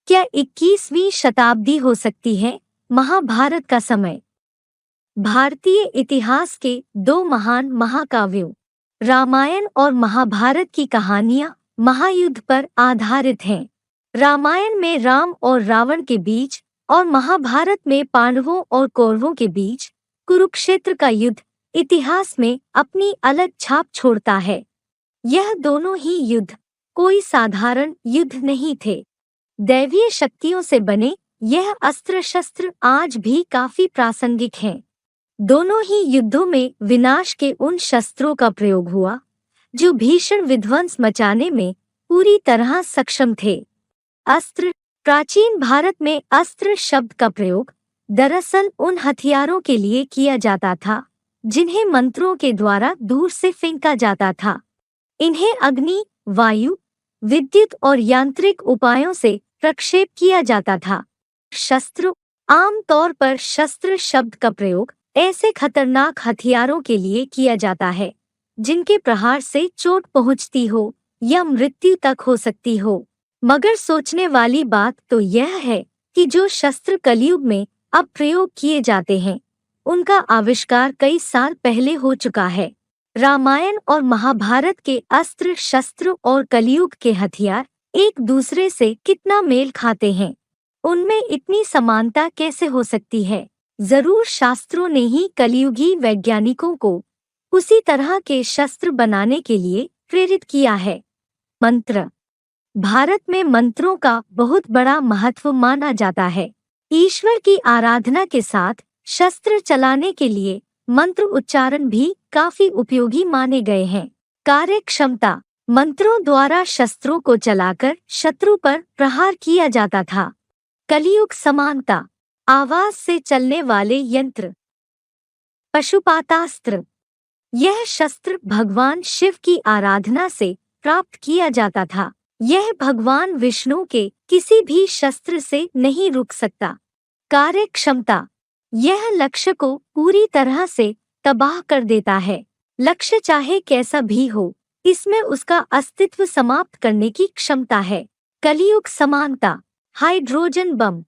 क्या 21वीं शताब्दी हो सकती है महाभारत का समय? भारतीय इतिहास के दो महान महाकाव्यों रामायण और महाभारत की कहानियां महायुद्ध पर आधारित हैं। रामायण में राम और रावण के बीच और महाभारत में पांडवों और कौरवों के बीच कुरुक्षेत्र का युद्ध इतिहास में अपनी अलग छाप छोड़ता है। यह दोनों ही युद्ध कोई साधारण युद्ध नहीं थे। दैवीय शक्तियों से बने यह अस्त्र शस्त्र आज भी काफी प्रासंगिक हैं। दोनों ही युद्धों में विनाश के उन शस्त्रों का प्रयोग हुआ जो भीषण विध्वंस मचाने में पूरी तरह सक्षम थे। अस्त्र। प्राचीन भारत में अस्त्र शब्द का प्रयोग दरअसल उन हथियारों के लिए किया जाता था जिन्हें मंत्रों के द्वारा दूर से फेंका जाता था। इन्हें अग्नि, वायु, विद्युत और यांत्रिक उपायों से प्रक्षेप किया जाता था। शस्त्र। आम तौर पर शस्त्र शब्द का प्रयोग ऐसे खतरनाक हथियारों के लिए किया जाता है जिनके प्रहार से चोट पहुंचती हो या मृत्यु तक हो सकती हो। मगर सोचने वाली बात तो यह है कि जो शस्त्र कलयुग में अब प्रयोग किए जाते हैं उनका आविष्कार कई साल पहले हो चुका है। रामायण और महाभारत के अस्त्र शस्त्र और कलयुग के हथियार एक दूसरे से कितना मेल खाते हैं? उनमें इतनी समानता कैसे हो सकती है? जरूर शास्त्रों ने ही कलयुगी वैज्ञानिकों को उसी तरह के शस्त्र बनाने के लिए प्रेरित किया है। मंत्र। भारत में मंत्रों का बहुत बड़ा महत्व माना जाता है। ईश्वर की आराधना के साथ शस्त्र चलाने के लिए मंत्र उच्चारण भी काफी उपयोगी माने गए हैं। कार्य क्षमता। मंत्रों द्वारा शस्त्रों को चलाकर शत्रु पर प्रहार किया जाता था। कलयुग समानता। आवाज से चलने वाले यंत्र। पशुपातास्त्र। यह शस्त्र भगवान शिव की आराधना से प्राप्त किया जाता था। यह भगवान विष्णु के किसी भी शस्त्र से नहीं रुक सकता। कार्य क्षमता। यह लक्ष्य को पूरी तरह से तबाह कर देता है। लक्ष्य चाहे कैसा भी हो, इसमें उसका अस्तित्व समाप्त करने की क्षमता है। कलयुग समानता। Hydrogen bomb.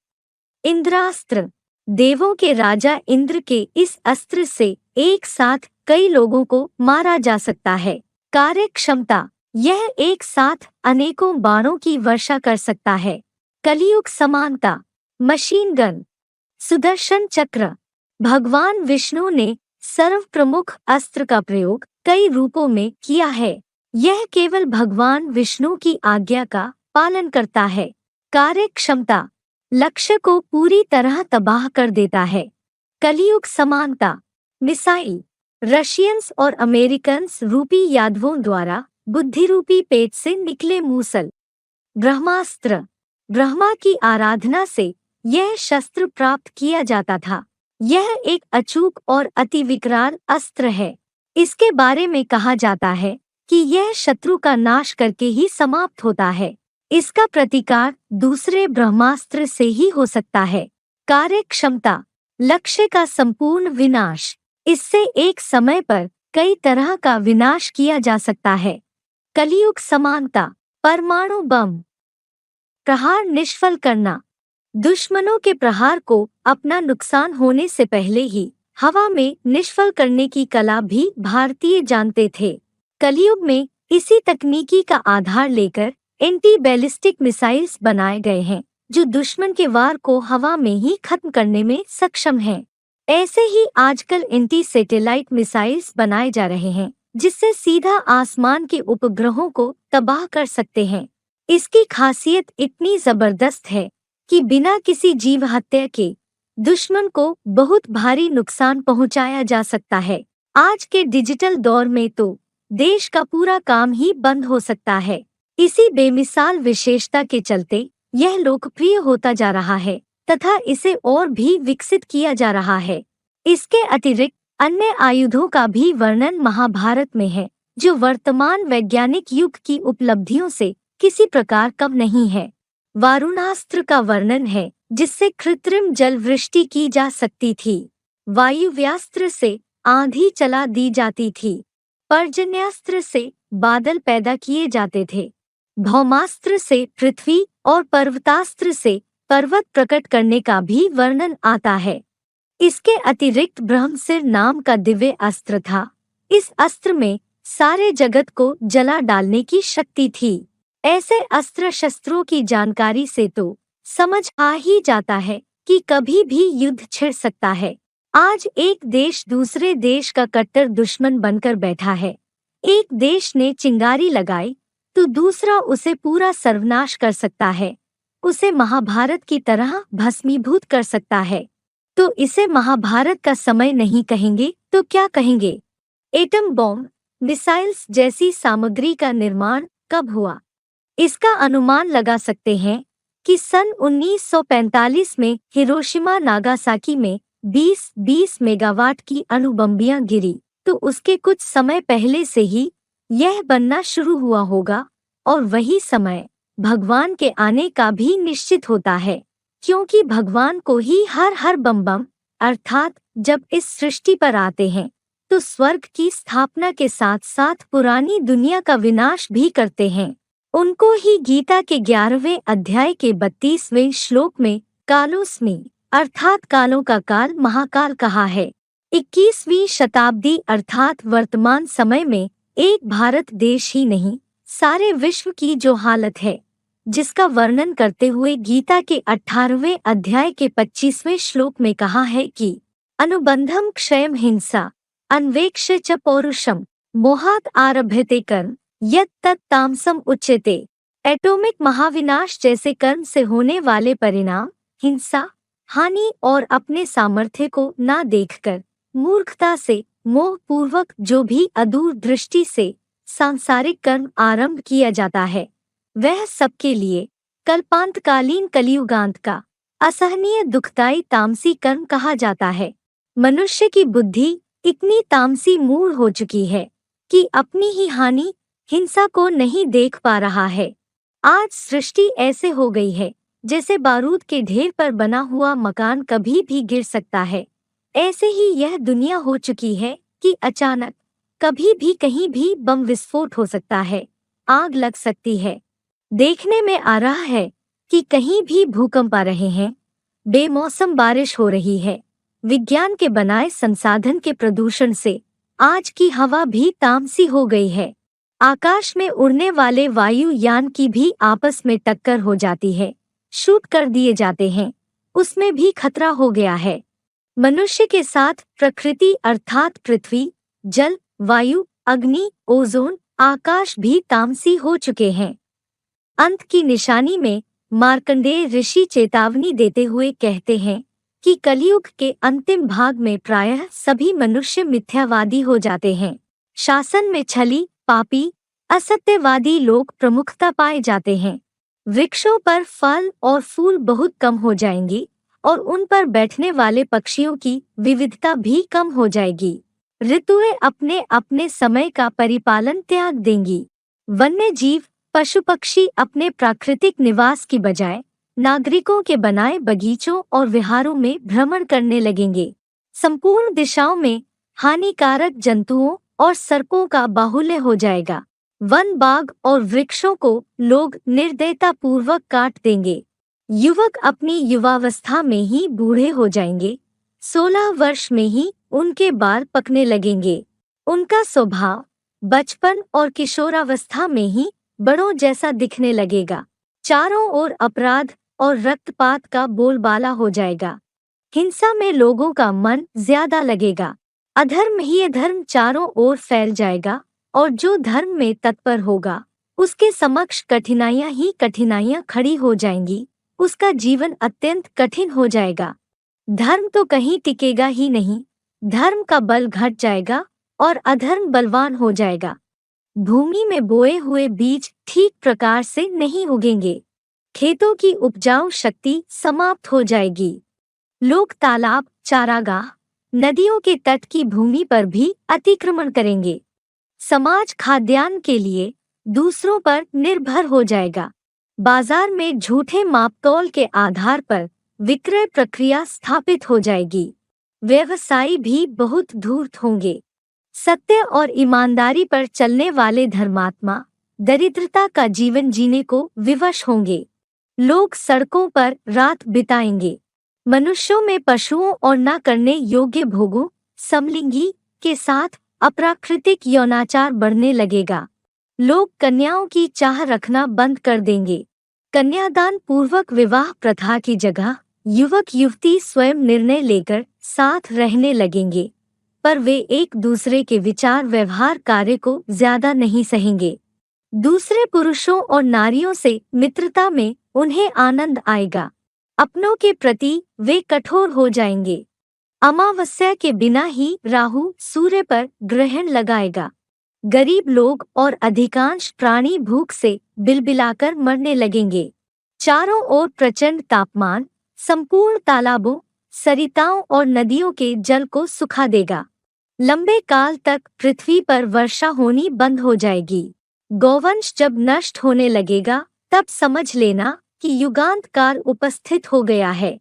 इंद्रास्त्र। देवों के राजा इंद्र के इस अस्त्र से एक साथ कई लोगों को मारा जा सकता है। कार्य क्षमता। यह एक साथ अनेकों बाणों की वर्षा कर सकता है। कलयुग समानता। Machine gun. सुदर्शन चक्र। भगवान विष्णु ने सर्व प्रमुख अस्त्र का प्रयोग कई रूपों में किया है। यह केवल भगवान विष्णु की आज्ञा का पालन करता है। कार्य क्षमता। लक्ष्य को पूरी तरह तबाह कर देता है। कलयुग समानता। मिसाइल। रशियंस और अमेरिकन्स रूपी यादवों द्वारा बुद्धिरूपी पेट से निकले मूसल। ब्रह्मास्त्र। ब्रह्मा की आराधना से यह शस्त्र प्राप्त किया जाता था। यह एक अचूक और अति विकराल अस्त्र है। इसके बारे में कहा जाता है कि यह शत्रु का नाश करके ही समाप्त होता है। इसका प्रतिकार दूसरे ब्रह्मास्त्र से ही हो सकता है। कार्य क्षमता। लक्ष्य का संपूर्ण विनाश। इससे एक समय पर कई तरह का विनाश किया जा सकता है। कलयुग समानता। परमाणु बम। प्रहार निष्फल करना। दुश्मनों के प्रहार को अपना नुकसान होने से पहले ही हवा में निष्फल करने की कला भी भारतीय जानते थे। कलयुग में इसी तकनीकी का आधार लेकर एंटी बैलिस्टिक मिसाइल्स बनाए गए हैं जो दुश्मन के वार को हवा में ही खत्म करने में सक्षम हैं। ऐसे ही आजकल एंटी सैटेलाइट मिसाइल्स बनाए जा रहे हैं जिससे सीधा आसमान के उपग्रहों को तबाह कर सकते हैं। इसकी खासियत इतनी जबरदस्त है कि बिना किसी जीव हत्या के दुश्मन को बहुत भारी नुकसान पहुंचाया जा सकता है। आज के डिजिटल दौर में तो देश का पूरा काम ही बंद हो सकता है। इसी बेमिसाल विशेषता के चलते यह लोकप्रिय होता जा रहा है तथा इसे और भी विकसित किया जा रहा है। इसके अतिरिक्त अन्य आयुधों का भी वर्णन महाभारत में है जो वर्तमान वैज्ञानिक युग की उपलब्धियों से किसी प्रकार कम नहीं है। वारुणास्त्र का वर्णन है जिससे कृत्रिम जल वृष्टि की जा सकती थी। वायुव्यास्त्र से आंधी चला दी जाती थी। पर्जन्यास्त्र से बादल पैदा किए जाते थे। भौमास्त्र से पृथ्वी और पर्वतास्त्र से पर्वत प्रकट करने का भी वर्णन आता है। इसके अतिरिक्त ब्रह्मसिर नाम का दिव्य अस्त्र था। इस अस्त्र में सारे जगत को जला डालने की शक्ति थी। ऐसे अस्त्र शस्त्रों की जानकारी से तो समझ आ ही जाता है कि कभी भी युद्ध छिड़ सकता है। आज एक देश दूसरे देश का कट्टर दुश्मन बनकर बैठा है। एक देश ने चिंगारी लगाई तो दूसरा उसे पूरा सर्वनाश कर सकता है, उसे महाभारत की तरह भस्मीभूत कर सकता है। तो इसे महाभारत का समय नहीं कहेंगे तो क्या कहेंगे? एटम बॉम्ब, मिसाइल्स जैसी सामग्री का निर्माण कब हुआ? इसका अनुमान लगा सकते हैं कि सन 1945 में हिरोशिमा नागासाकी में 20 मेगावाट की अणुबम्बियां गिरी, तो उसके कुछ समय पहले से ही यह बनना शुरू हुआ होगा। और वही समय भगवान के आने का भी निश्चित होता है, क्योंकि भगवान को ही हर बम बम अर्थात जब इस सृष्टि पर आते हैं तो स्वर्ग की स्थापना के साथ साथ पुरानी दुनिया का विनाश भी करते हैं। उनको ही गीता के 11वें अध्याय के 32वें श्लोक में कालोस्मि अर्थात कालों का काल महाकाल कहा है। 21वीं शताब्दी अर्थात वर्तमान समय में एक भारत देश ही नहीं, सारे विश्व की जो हालत है, जिसका वर्णन करते हुए गीता के 18वें अध्याय के 25वें श्लोक में कहा है कि अनुबंधम क्षयम हिंसा अन्वेक्ष च पौरुषम मोहात आरभ्यते कर्म यत् तत् तामसम उच्यते। एटॉमिक महाविनाश जैसे कर्म से होने वाले परिणाम हिंसा, हानि और अपने सामर्थ्य को ना देखकर मूर्खता से मोह पूर्वक जो भी अदूर दृष्टि से सांसारिक कर्म आरंभ किया जाता है, वह सबके लिए कल्पांतकालीन कलियुगांत का असहनीय दुखदायी तामसी कर्म कहा जाता है। मनुष्य की बुद्धि इतनी तामसी मूढ़ हो चुकी है कि अपनी ही हानि हिंसा को नहीं देख पा रहा है। आज सृष्टि ऐसे हो गई है जैसे बारूद के ढेर पर बना हुआ मकान कभी भी गिर सकता है। ऐसे ही यह दुनिया हो चुकी है कि अचानक कभी भी कहीं भी बम विस्फोट हो सकता है, आग लग सकती है। देखने में आ रहा है कि कहीं भी भूकंप आ रहे हैं, बेमौसम बारिश हो रही है। विज्ञान के बनाए संसाधन के प्रदूषण से आज की हवा भी तामसी हो गई है। आकाश में उड़ने वाले वायुयान की भी आपस में टक्कर हो जाती है, शूट कर दिए जाते हैं, उसमें भी खतरा हो गया है। मनुष्य के साथ प्रकृति अर्थात पृथ्वी, जल, वायु, अग्नि, ओजोन, आकाश भी तामसी हो चुके हैं। अंत की निशानी में मार्कंडेय ऋषि चेतावनी देते हुए कहते हैं कि कलयुग के अंतिम भाग में प्रायः सभी मनुष्य मिथ्यावादी हो जाते हैं। शासन में छली, पापी, असत्यवादी लोग प्रमुखता पाए जाते हैं। वृक्षों पर फल और फूल बहुत कम हो जाएंगी और उन पर बैठने वाले पक्षियों की विविधता भी कम हो जाएगी। ऋतुएं अपने अपने समय का परिपालन त्याग देंगी। वन्य जीव, पशु पक्षी अपने प्राकृतिक निवास की बजाय नागरिकों के बनाए बगीचों और विहारों में भ्रमण करने लगेंगे। संपूर्ण दिशाओं में हानिकारक जंतुओं और सर्पों का बाहुल्य हो जाएगा। वन, बाग और वृक्षों को लोग निर्दयता पूर्वक काट देंगे। युवक अपनी युवावस्था में ही बूढ़े हो जाएंगे। 16 वर्ष में ही उनके बाल पकने लगेंगे। उनका स्वभाव बचपन और किशोरावस्था में ही बड़ों जैसा दिखने लगेगा। चारों ओर अपराध और रक्तपात का बोलबाला हो जाएगा। हिंसा में लोगों का मन ज्यादा लगेगा। अधर्म ही अधर्म चारों ओर फैल जाएगा और जो धर्म में तत्पर होगा उसके समक्ष कठिनाइयां ही कठिनाइयां खड़ी हो जाएंगी। उसका जीवन अत्यंत कठिन हो जाएगा। धर्म तो कहीं टिकेगा ही नहीं। धर्म का बल घट जाएगा और अधर्म बलवान हो जाएगा। भूमि में बोए हुए बीज ठीक प्रकार से नहीं उगेंगे। खेतों की उपजाऊ शक्ति समाप्त हो जाएगी। लोग तालाब, चारागाह, नदियों के तट की भूमि पर भी अतिक्रमण करेंगे। समाज खाद्यान्न के लिए दूसरों पर निर्भर हो जाएगा। बाजार में झूठे मापतौल के आधार पर विक्रय प्रक्रिया स्थापित हो जाएगी। व्यवसायी भी बहुत धूर्त होंगे। सत्य और ईमानदारी पर चलने वाले धर्मात्मा दरिद्रता का जीवन जीने को विवश होंगे। लोग सड़कों पर रात बिताएंगे। मनुष्यों में पशुओं और न करने योग्य भोगों, समलिंगी के साथ अप्राकृतिक यौनाचार बढ़ने लगेगा। लोग कन्याओं की चाह रखना बंद कर देंगे। कन्यादान पूर्वक विवाह प्रथा की जगह युवक युवती स्वयं निर्णय लेकर साथ रहने लगेंगे, पर वे एक दूसरे के विचार व्यवहार कार्य को ज्यादा नहीं सहेंगे। दूसरे पुरुषों और नारियों से मित्रता में उन्हें आनंद आएगा। अपनों के प्रति वे कठोर हो जाएंगे। अमावस्या के बिना ही राहु सूर्य पर ग्रहण लगाएगा। गरीब लोग और अधिकांश प्राणी भूख से बिलबिलाकर मरने लगेंगे। चारों ओर प्रचंड तापमान संपूर्ण तालाबों, सरिताओं और नदियों के जल को सुखा देगा। लंबे काल तक पृथ्वी पर वर्षा होनी बंद हो जाएगी। गौवंश जब नष्ट होने लगेगा तब समझ लेना कि युगांत काल उपस्थित हो गया है।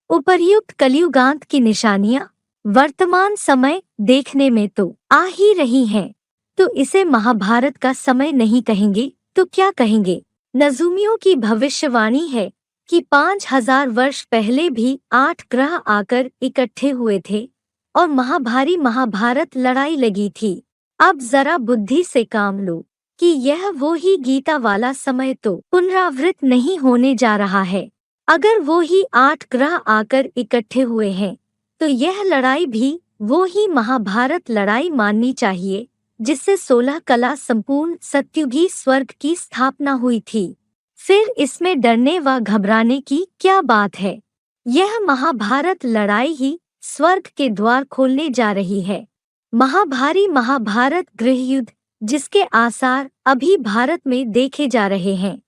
उपर्युक्त कलियुगांत की निशानियां वर्तमान समय देखने में तो आ ही रही हैं, तो इसे महाभारत का समय नहीं कहेंगे तो क्या कहेंगे? नजूमियों की भविष्यवाणी है कि 5000 वर्ष पहले भी 8 ग्रह आकर इकट्ठे हुए थे और महाभारी महाभारत लड़ाई लगी थी। अब जरा बुद्धि से काम लो कि यह वो ही गीता वाला समय तो पुनरावृत्त नहीं होने जा रहा है। अगर वो ही 8 ग्रह आकर इकट्ठे हुए हैं तो यह लड़ाई भी वो ही महाभारत लड़ाई माननी चाहिए जिससे 16 कला संपूर्ण सत्युगी स्वर्ग की स्थापना हुई थी। फिर इसमें डरने व घबराने की क्या बात है? यह महाभारत लड़ाई ही स्वर्ग के द्वार खोलने जा रही है। महाभारी महाभारत गृहयुद्ध जिसके आसार अभी भारत में देखे जा रहे हैं।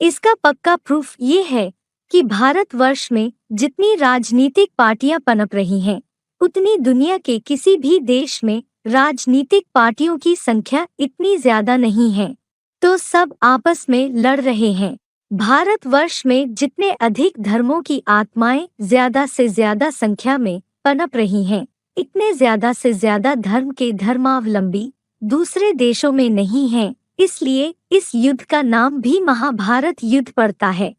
इसका पक्का प्रूफ ये है कि भारतवर्ष में जितनी राजनीतिक पार्टियां पनप रही हैं, उतनी दुनिया के किसी भी देश में राजनीतिक पार्टियों की संख्या इतनी ज्यादा नहीं है। तो सब आपस में लड़ रहे हैं। भारतवर्ष में जितने अधिक धर्मों की आत्माएं ज्यादा से ज्यादा संख्या में पनप रही हैं, इतने ज्यादा से ज्यादा धर्म के धर्मावलंबी दूसरे देशों में नहीं हैं। इसलिए इस युद्ध का नाम भी महाभारत युद्ध पड़ता है।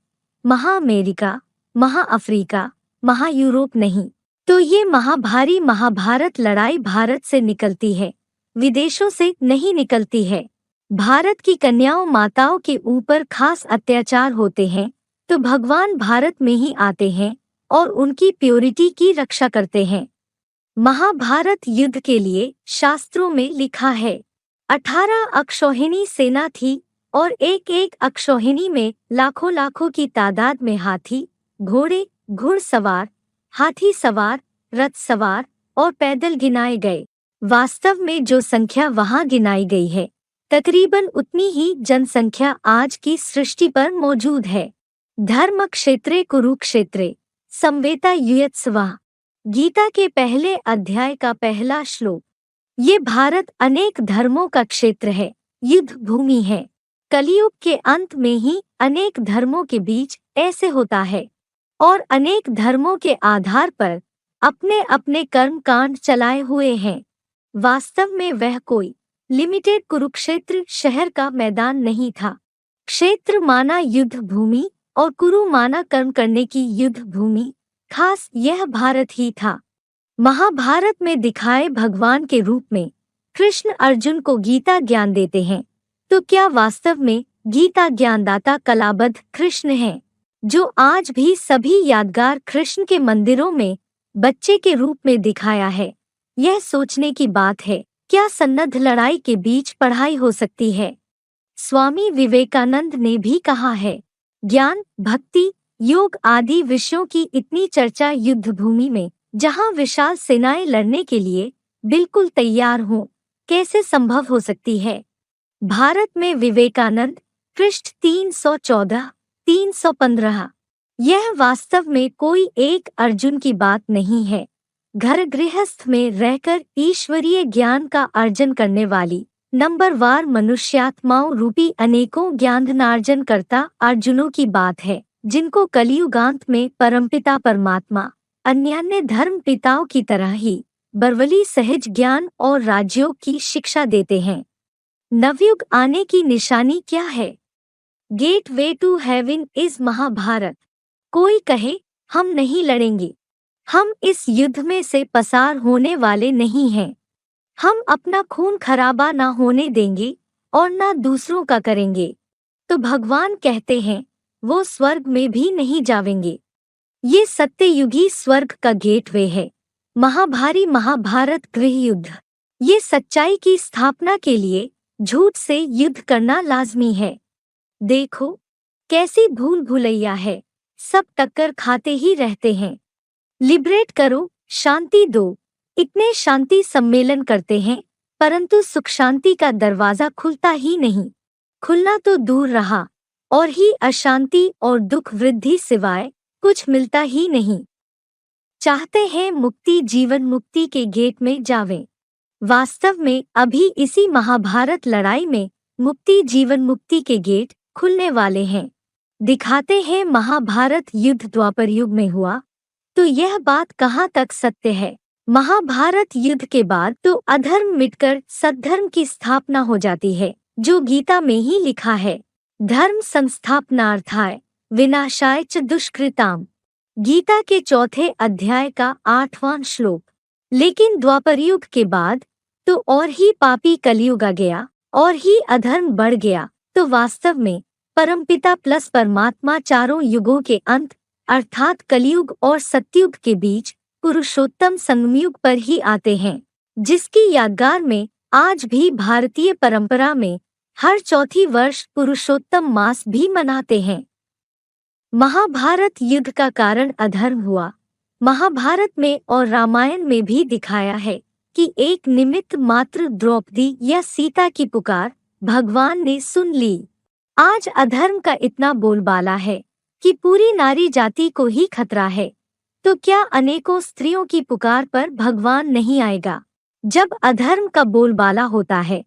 महा अमेरिका, महा अफ्रीका, महा यूरोप नहीं। तो ये महाभारी महाभारत लड़ाई भारत से निकलती है, विदेशों से नहीं निकलती है। भारत की कन्याओं माताओं के ऊपर खास अत्याचार होते हैं तो भगवान भारत में ही आते हैं और उनकी प्योरिटी की रक्षा करते हैं। महाभारत युद्ध के लिए शास्त्रों में लिखा है 18 अक्षौहिणी सेना थी और एक एक अक्षौहिणी में लाखों लाखों की तादाद में हाथी, घोड़े, घुड़सवार, हाथी सवार, रथ सवार और पैदल गिनाए गए। वास्तव में जो संख्या वहां गिनाई गई है तकरीबन उतनी ही जनसंख्या आज की सृष्टि पर मौजूद है। धर्म क्षेत्रे कुरुक्षेत्रे संवेता युयत्सवः, गीता के पहले अध्याय का पहला श्लोक। ये भारत अनेक धर्मों का क्षेत्र है, युद्ध भूमि है। कलियुग के अंत में ही अनेक धर्मों के बीच ऐसे होता है और अनेक धर्मों के आधार पर अपने अपने कर्म कांड चलाए हुए हैं। वास्तव में वह कोई लिमिटेड कुरुक्षेत्र शहर का मैदान नहीं था। क्षेत्र माना युद्ध भूमि और कुरु माना कर्म करने की युद्ध भूमि, खास यह भारत ही था। महाभारत में दिखाए भगवान के रूप में कृष्ण अर्जुन को गीता ज्ञान देते हैं, तो क्या वास्तव में गीता ज्ञानदाता कलाबद्ध कृष्ण है, जो आज भी सभी यादगार कृष्ण के मंदिरों में बच्चे के रूप में दिखाया है? यह सोचने की बात है, क्या सन्नद्ध लड़ाई के बीच पढ़ाई हो सकती है? स्वामी विवेकानंद ने भी कहा है, ज्ञान, भक्ति, योग आदि विषयों की इतनी चर्चा युद्ध भूमि में, जहां विशाल सेनाएं लड़ने के लिए बिल्कुल तैयार हों, कैसे संभव हो सकती है? भारत में विवेकानंद, पृष्ठ 314, 315। यह वास्तव में कोई एक अर्जुन की बात नहीं है। घर गृहस्थ में रहकर ईश्वरीय ज्ञान का अर्जन करने वाली नंबरवार मनुष्यात्माओं रूपी अनेकों ज्ञानार्जन करता अर्जुनों की बात है, जिनको कलियुगांत में परमपिता परमात्मा अन्यान्य धर्म पिताओं की तरह ही बरवली सहज ज्ञान और राजयोग की शिक्षा देते हैं। नवयुग आने की निशानी क्या है? Gateway to heaven is Mahabharat. कोई कहे हम नहीं लड़ेंगे, हम इस युद्ध में से पसार होने वाले नहीं हैं। हम अपना खून खराबा ना होने देंगे और ना दूसरों का करेंगे। तो भगवान कहते हैं वो स्वर्ग में भी नहीं जावेंगे। ये सत्ययुगी स्वर्ग का गेटवे है। महाभारी महाभारत गृह युद्ध। ये सच्चाई की स्थापना के लिए झूठ से युद्ध करना लाजमी है। देखो कैसी भूल भुलैया है, सब टक्कर खाते ही रहते हैं। लिबरेट करो, शांति दो। इतने शांति सम्मेलन करते हैं परंतु सुख शांति का दरवाजा खुलता ही नहीं। खुलना तो दूर रहा और ही अशांति और दुख वृद्धि सिवाय कुछ मिलता ही नहीं। चाहते हैं मुक्ति, जीवन मुक्ति के गेट में जावें। वास्तव में अभी इसी महाभारत लड़ाई में मुक्ति जीवन मुक्ति के गेट खुलने वाले हैं। दिखाते हैं महाभारत युद्ध द्वापर युग में हुआ तो यह बात कहाँ तक सत्य है। महाभारत युद्ध के बाद तो अधर्म मिटकर सद्धर्म की स्थापना हो जाती है, जो गीता में ही लिखा है, धर्म संस्थापनार्थाय विनाशाय च दुष्कृताम। गीता के चौथे अध्याय का 8वां श्लोक। लेकिन द्वापर युग के बाद तो और ही पापी कलयुग आ गया और ही अधर्म बढ़ गया, तो वास्तव में परमपिता प्लस परमात्मा चारों युगों के अंत अर्थात कलयुग और सतयुग के बीच पुरुषोत्तम संगमयुग पर ही आते हैं, जिसकी यादगार में आज भी भारतीय परंपरा में हर चौथी वर्ष पुरुषोत्तम मास भी मनाते हैं। महाभारत युद्ध का कारण अधर्म हुआ। महाभारत में और रामायण में भी दिखाया है कि एक निमित्त मात्र द्रौपदी या सीता की पुकार भगवान ने सुन ली। आज अधर्म का इतना बोलबाला है कि पूरी नारी जाति को ही खतरा है, तो क्या अनेकों स्त्रियों की पुकार पर भगवान नहीं आएगा? जब अधर्म का बोलबाला होता है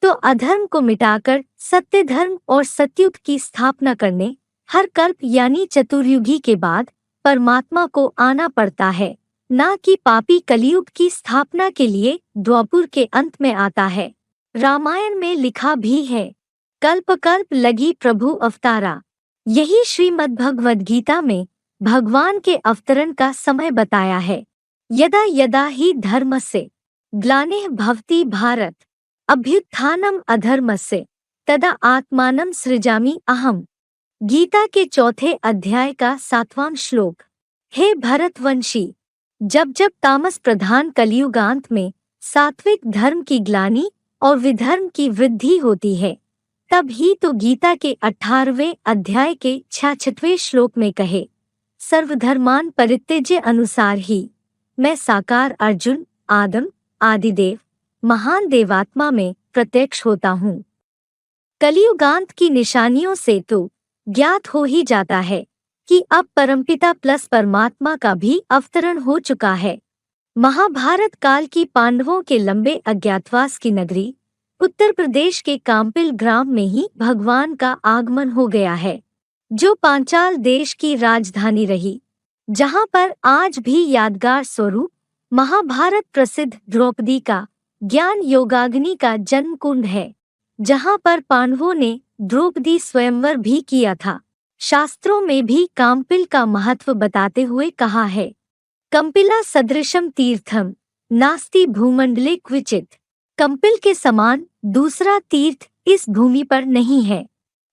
तो अधर्म को मिटाकर सत्य धर्म और सतयुग की स्थापना करने हर कल्प यानी चतुर्युगी के बाद परमात्मा को आना पड़ता है, ना कि पापी कलयुग की स्थापना के लिए द्वापर के अंत में आता है। रामायण में लिखा भी है, कल्प कल्प लगी प्रभु अवतारा। यही श्रीमद्भगवद गीता में भगवान के अवतरण का समय बताया है। यदा यदा ही धर्मस्य ग्लानिः भवति भारत अभ्युत्थानम् अधर्मस्य तदा आत्मानं सृजामि अहम्। गीता के चौथे अध्याय का 7वां श्लोक। हे भरतवंशी, जब जब तामस प्रधान कलियुगांत में सात्विक धर्म की ग्लानि और विधर्म की वृद्धि होती है, तब ही तो गीता के 18वें अध्याय के 66वें श्लोक में कहे, सर्वधर्मान परित्यज्य अनुसार ही मैं साकार अर्जुन आदम आदिदेव महान देवात्मा में प्रत्यक्ष होता हूँ। कलियुगांत की निशानियों से तो ज्ञात हो ही जाता है कि अब परमपिता प्लस परमात्मा का भी अवतरण हो चुका है। महाभारत काल की पांडवों के लंबे अज्ञातवास की नगरी उत्तर प्रदेश के काम्पिल ग्राम में ही भगवान का आगमन हो गया है, जो पांचाल देश की राजधानी रही, जहां पर आज भी यादगार स्वरूप महाभारत प्रसिद्ध द्रौपदी का ज्ञान योगाग्नि का जन्म कुंड है, जहां पर पांडवों ने द्रौपदी स्वयंवर भी किया था। शास्त्रों में भी काम्पिल का महत्व बताते हुए कहा है, कंपिला सदृशम तीर्थम नास्ति भूमंडले क्वचित। कंपिल के समान दूसरा तीर्थ इस भूमि पर नहीं है।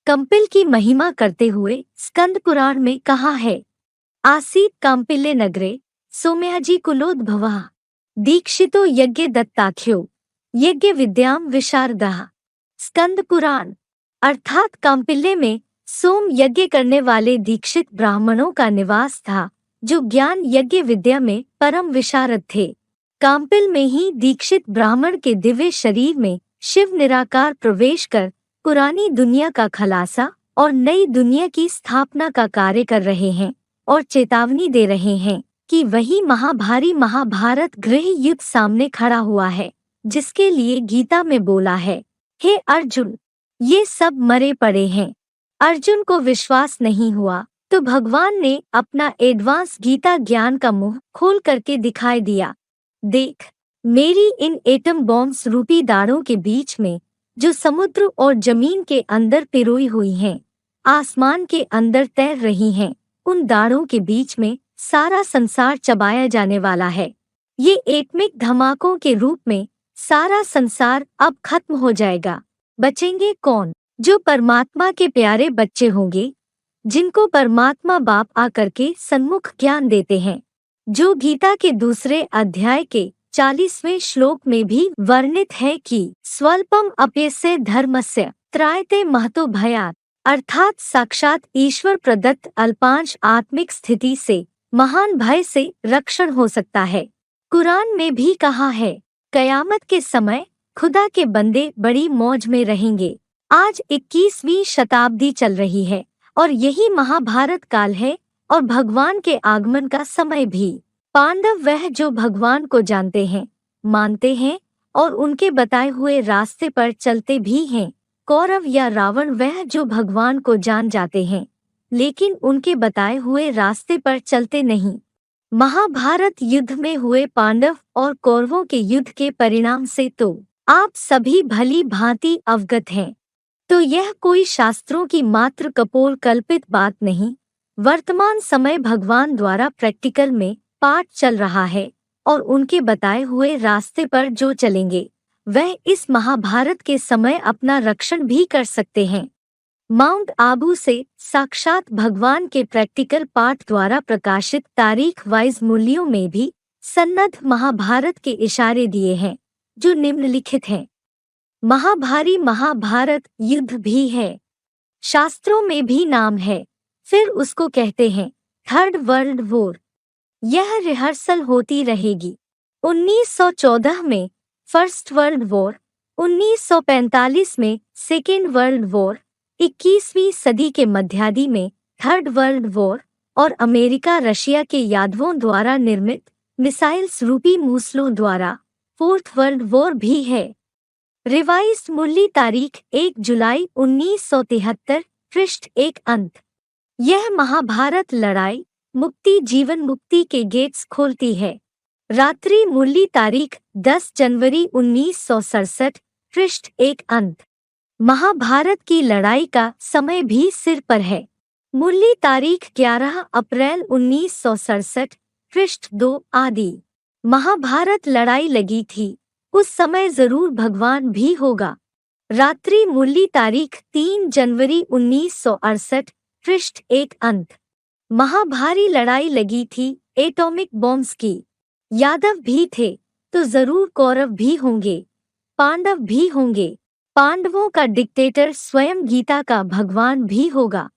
कंपिल की महिमा करते हुए स्कंद पुराण में कहा है, आसीत काम्पिले नगरे सोम्याजी कुलोद्भवः दीक्षितो यज्ञ दत्ताख्यो यज्ञ विद्याम विशारदः। स्कंद पुराण। अर्थात काम्पिल्य में सोम यज्ञ करने वाले दीक्षित ब्राह्मणों का निवास था, जो ज्ञान यज्ञ विद्या में परम विशारद थे। काम्पिल में ही दीक्षित ब्राह्मण के दिव्य शरीर में शिव निराकार प्रवेश कर पुरानी दुनिया का खलासा और नई दुनिया की स्थापना का कार्य कर रहे हैं और चेतावनी दे रहे हैं कि वही महाभारी महाभारत गृह युद्ध सामने खड़ा हुआ है, जिसके लिए गीता में बोला है, हे अर्जुन, ये सब मरे पड़े हैं। अर्जुन को विश्वास नहीं हुआ तो भगवान ने अपना एडवांस गीता ज्ञान का मुंह खोल करके दिखाई दिया। देख, मेरी इन एटम बॉम्ब्स रूपी दाढ़ों के बीच में जो समुद्र और जमीन के अंदर पिरोई हुई हैं, आसमान के अंदर तैर रही हैं, उन दाढ़ों के बीच में सारा संसार चबाया जाने वाला है। ये एटमिक धमाकों के रूप में सारा संसार अब खत्म हो जाएगा। बचेंगे कौन? जो परमात्मा के प्यारे बच्चे होंगे, जिनको परमात्मा बाप आकर के सन्मुख ज्ञान देते हैं, जो गीता के दूसरे अध्याय के 40वें श्लोक में भी वर्णित है कि स्वल्पम अप्यस्य धर्मस्य त्रायते महतो भयात्, अर्थात साक्षात ईश्वर प्रदत्त अल्पांश आत्मिक स्थिति से महान भय से रक्षण हो सकता है। कुरान में भी कहा है, कयामत के समय खुदा के बंदे बड़ी मौज में रहेंगे। आज 21वीं शताब्दी चल रही है और यही महाभारत काल है और भगवान के आगमन का समय भी। पांडव वह जो भगवान को जानते हैं, मानते हैं और उनके बताए हुए रास्ते पर चलते भी हैं। कौरव या रावण वह जो भगवान को जान जाते हैं, लेकिन उनके बताए हुए रास्ते पर चलते नहीं। महाभारत युद्ध में हुए पांडव और कौरवों के युद्ध के परिणाम से तो आप सभी भली भांति अवगत हैं। तो यह कोई शास्त्रों की मात्र कपोल कल्पित बात नहीं, वर्तमान समय भगवान द्वारा प्रैक्टिकल में पाठ चल रहा है और उनके बताए हुए रास्ते पर जो चलेंगे वह इस महाभारत के समय अपना रक्षण भी कर सकते हैं। माउंट आबू से साक्षात भगवान के प्रैक्टिकल पाठ द्वारा प्रकाशित तारीख वाइज मूल्यों में भी सन्नद्ध महाभारत के इशारे दिए हैं, जो निम्नलिखित हैं। महाभारी महाभारत युद्ध भी है, शास्त्रों में भी नाम है, फिर उसको कहते हैं थर्ड वर्ल्ड वॉर। यह रिहर्सल होती रहेगी। 1914 में फर्स्ट वर्ल्ड वॉर, 1945 में सेकेंड वर्ल्ड वॉर, 21वीं सदी के मध्यादि में थर्ड वर्ल्ड वॉर और अमेरिका रशिया के यादवों द्वारा निर्मित मिसाइल्स रूपी मूसलों द्वारा फोर्थ वर्ल्ड वॉर भी है। रिवाइज्ड मूल्य तारीख 1 जुलाई 1973, पृष्ठ 1 अंत। यह महाभारत लड़ाई मुक्ति जीवन मुक्ति के गेट्स खोलती है। रात्रि मूल्य तारीख 10 जनवरी 1967, पृष्ठ 1 अंत। महाभारत की लड़ाई का समय भी सिर पर है। मूल्य तारीख 11 अप्रैल 1967, पृष्ठ 2 आदि। महाभारत लड़ाई लगी थी, उस समय जरूर भगवान भी होगा। रात्रि मूल्य तारीख 3 जनवरी 1968, पृष्ठ 1 अंत। महाभारी लड़ाई लगी थी एटॉमिक बॉम्ब्स की। यादव भी थे तो जरूर कौरव भी होंगे, पांडव भी होंगे। पांडवों का डिक्टेटर स्वयं गीता का भगवान भी होगा।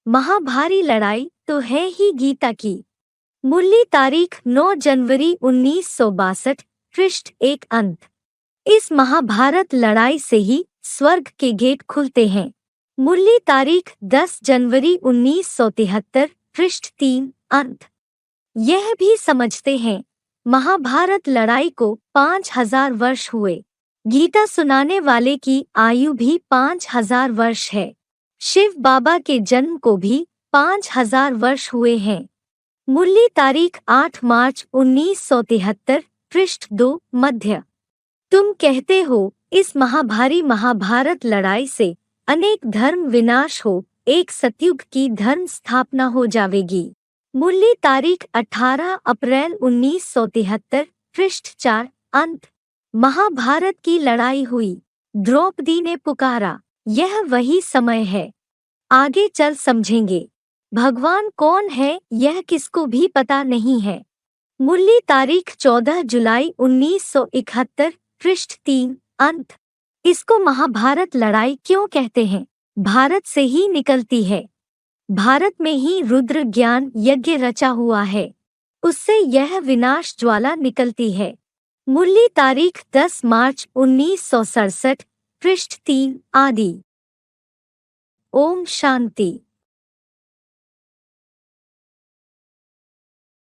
महाभारी लड़ाई तो है ही गीता की। मूल्य तारीख 9 जनवरी 1962, पृष्ठ 1 अंत। इस महाभारत लड़ाई से ही स्वर्ग के गेट खुलते हैं। मूल्य तारीख 10 जनवरी 1973, पृष्ठ 3 अंत। यह भी समझते हैं महाभारत लड़ाई को 5000 वर्ष हुए। गीता सुनाने वाले की आयु भी 5000 वर्ष है। शिव बाबा के जन्म को भी 5000 वर्ष हुए हैं। मूल्य तारीख 8 मार्च 1973, पृष्ठ 2 मध्य। तुम कहते हो इस महाभारी महाभारत लड़ाई से अनेक धर्म विनाश हो, एक सतयुग की धर्म स्थापना हो जावेगी। मूल्य तारीख 18 अप्रैल 1973, पृष्ठ 4 अंत। महाभारत की लड़ाई हुई, द्रौपदी ने पुकारा, यह वही समय है। आगे चल समझेंगे। भगवान कौन है यह किसको भी पता नहीं है। मूल्य तारीख 14 जुलाई 1971, पृष्ठ 3 अंत। इसको महाभारत लड़ाई क्यों कहते हैं? भारत से ही निकलती है। भारत में ही रुद्र ज्ञान यज्ञ रचा हुआ है, उससे यह विनाश ज्वाला निकलती है। मूल्य तारीख 10 मार्च 1967, पृष्ठ 3 आदि। ओम शांति।